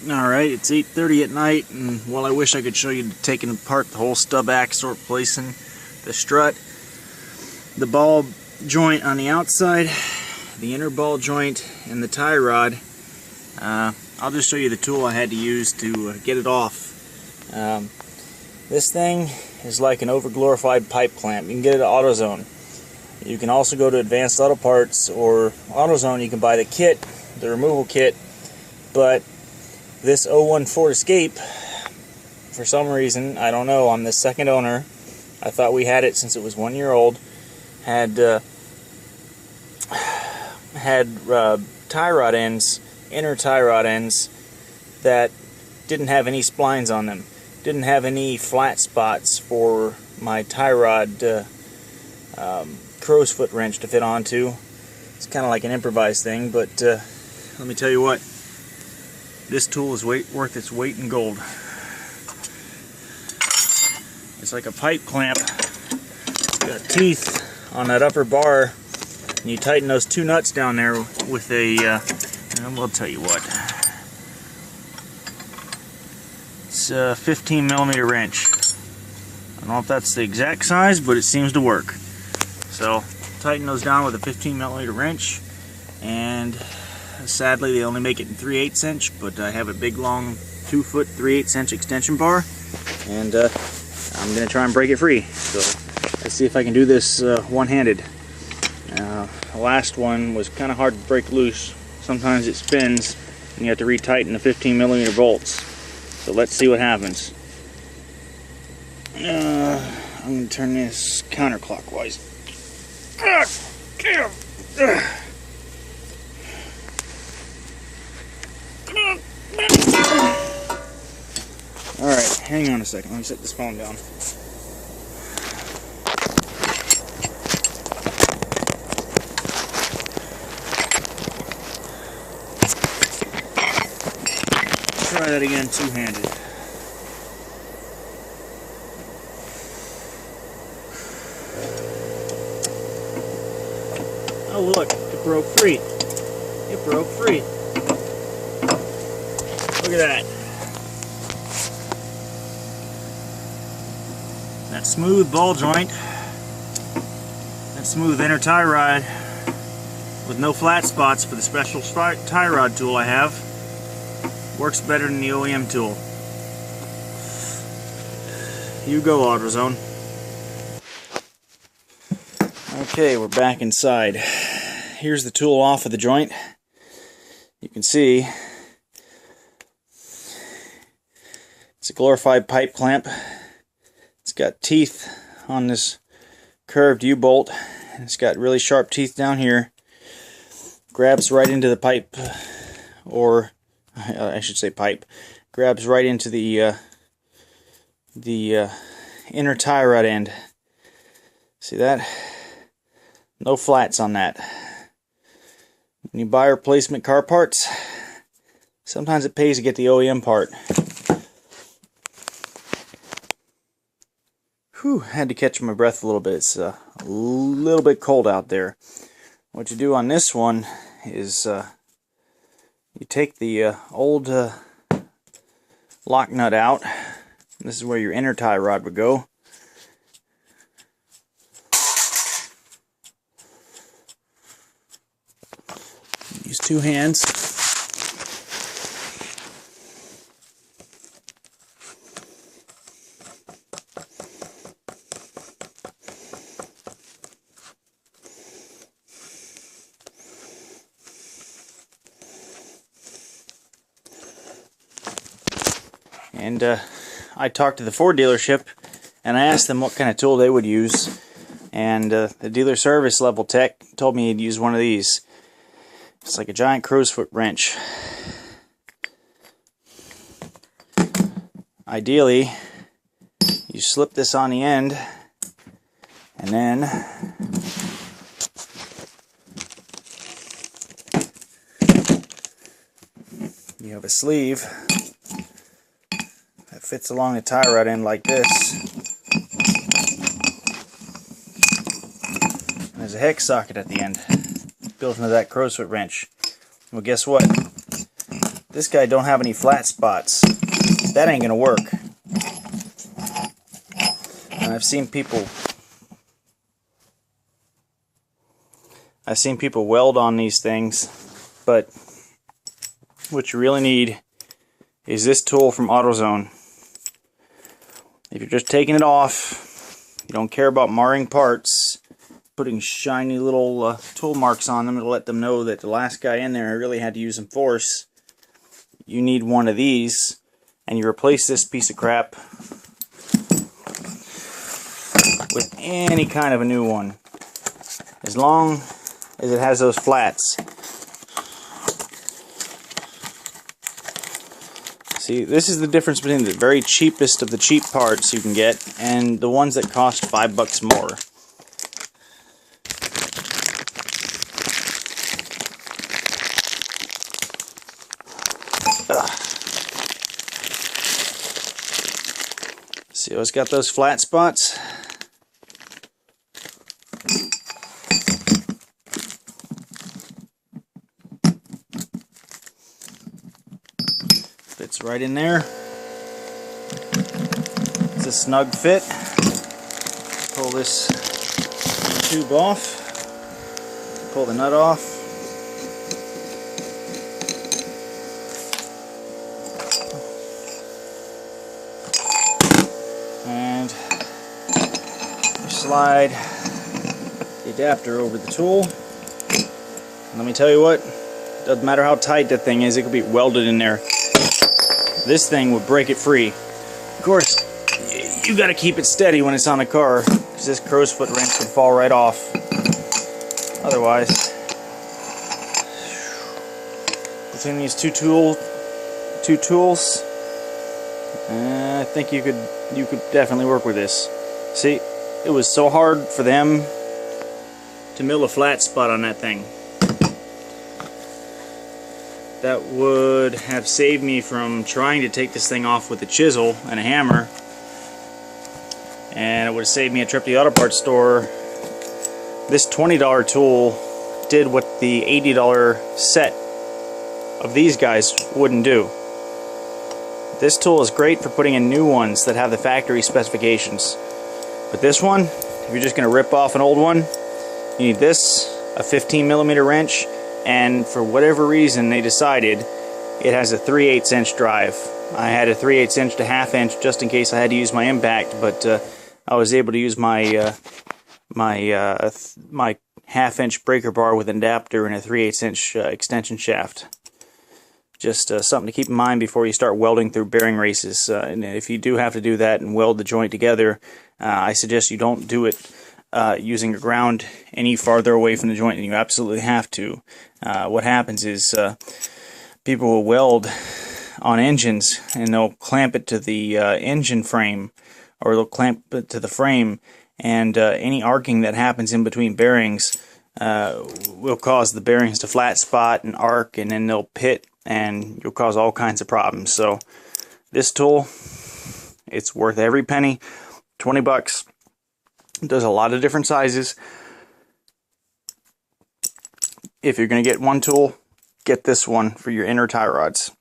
Alright, it's 8:30 at night, and while I wish I could show you taking apart the whole stub axle, replacing the strut, the ball joint on the outside, the inner ball joint, and the tie rod, I'll just show you the tool I had to use to get it off. This thing is like an over-glorified pipe clamp. You can get it at AutoZone. You can also go to Advanced Auto Parts or AutoZone. You can buy the kit, the removal kit, but this 01 Ford Escape, for some reason, I don't know, I'm the second owner. I thought we had it since it was 1 year old. Had tie rod ends, inner tie rod ends, that didn't have any splines on them. Didn't have any flat spots for my tie rod crow's foot wrench to fit onto. It's kind of like an improvised thing, but let me tell you what. This tool is worth its weight in gold. It's like a pipe clamp. It's got teeth on that upper bar, and you tighten those two nuts down there with a, and we'll tell you what. It's a 15mm wrench. I don't know if that's the exact size, but it seems to work. So, tighten those down with a 15mm wrench, and sadly, they only make it in 3/8 inch, but I have a big, long 2-foot 3/8 inch extension bar, and I'm going to try and break it free. So let's see if I can do this one-handed. The last one was kind of hard to break loose. Sometimes it spins, and you have to retighten the 15mm bolts. So let's see what happens. I'm going to turn this counterclockwise. Alright, hang on a second. Let me set this phone down. Try that again, two-handed. Oh look, it broke free. It broke free. Look at that. That smooth ball joint, that smooth inner tie rod with no flat spots for the special tie rod tool I have, works better than the OEM tool. You go, AutoZone. Okay, we're back inside. Here's the tool off of the joint. You can see it's a glorified pipe clamp. It's got teeth on this curved U-bolt, and it's got really sharp teeth down here. Grabs right into the pipe, or I should say pipe. Grabs right into the inner tie rod end. See that? No flats on that. When you buy replacement car parts, sometimes it pays to get the OEM part. Whew, had to catch my breath a little bit. It's a little bit cold out there. What you do on this one is you take the old lock nut out. This is where your inner tie rod would go. Use two hands. And I talked to the Ford dealership, and I asked them what kind of tool they would use, and the dealer service level tech told me he'd use one of these. It's like a giant crow's foot wrench. Ideally, you slip this on the end, and then you have a sleeve that fits along the tie rod end like this. And there's a hex socket at the end built into that crow's foot wrench. Well, guess what? this guy don't have any flat spots. That ain't gonna work. And I've seen people weld on these things, but what you really need is this tool from AutoZone. If you're just taking it off, you don't care about marring parts, putting shiny little tool marks on them to let them know that the last guy in there really had to use some force, you need one of these, and you replace this piece of crap with any kind of a new one, as long as it has those flats. See, this is the difference between the very cheapest of the cheap parts you can get and the ones that cost $5 more. See how it's got those flat spots? Fits right in there. It's a snug fit. Pull this tube off. Pull the nut off. And you slide the adapter over the tool. And let me tell you what, doesn't matter how tight that thing is, it could be welded in there. This thing would break it free. Of course, you got to keep it steady when it's on the car, because this crow's foot wrench can fall right off. Otherwise, between these two tools, I think you could definitely work with this. See, it was so hard for them to mill a flat spot on that thing. That would have saved me from trying to take this thing off with a chisel and a hammer, and it would have saved me a trip to the auto parts store. This $20 tool did what the $80 set of these guys wouldn't do. This tool is great for putting in new ones that have the factory specifications, but this one, if you're just going to rip off an old one, you need this, a 15mm wrench, and for whatever reason they decided it has a 3/8 inch drive. I had a 3/8 inch to 1/2 inch just in case I had to use my impact, but I was able to use my my 1/2 inch breaker bar with an adapter and a 3/8 inch extension shaft. Just something to keep in mind before you start welding through bearing races. And if you do have to do that and weld the joint together, I suggest you don't do it using a ground any farther away from the joint than you absolutely have to. What happens is people will weld on engines and they'll clamp it to the engine frame, or they'll clamp it to the frame, and any arcing that happens in between bearings will cause the bearings to flat spot and arc, and then they'll pit, and you'll cause all kinds of problems. So this tool, it's worth every penny. $20. It does a lot of different sizes. If you're going to get one tool, get this one for your inner tie rods.